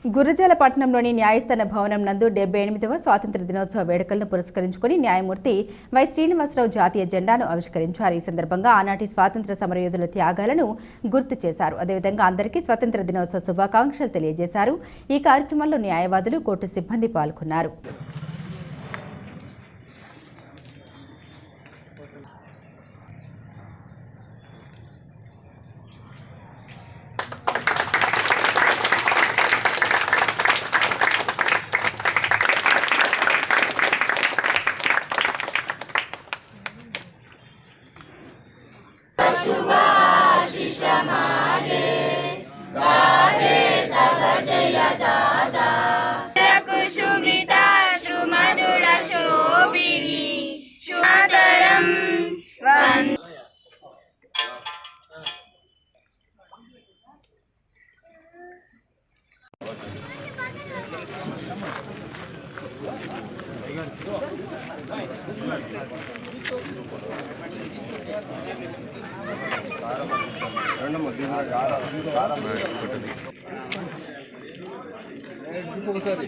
గురజాల పట్టణంలోని న్యాయస్థాన భవనం నందు 78వ స్వాతంత్ర దినోత్సవ వేడుకలను పురస్కరించుకుని న్యాయమూర్తి వై శ్రీనివాసరావు జాతీయ జెండాను ఆవిష్కరించారు. ఈ సందర్భంగా ఆనాటి స్వాతంత్ర సమరయోధుల త్యాగాలను గుర్తు చేశారు. అదేవిధంగా అందరికీ స్వాతంత్ర దినోత్సవ శుభాకాంక్షలు తెలియజేశారు. ఈ కార్యక్రమంలో న్యాయవాదులు, కోర్టు సిబ్బంది పాల్గొన్నారు. ఒకసారి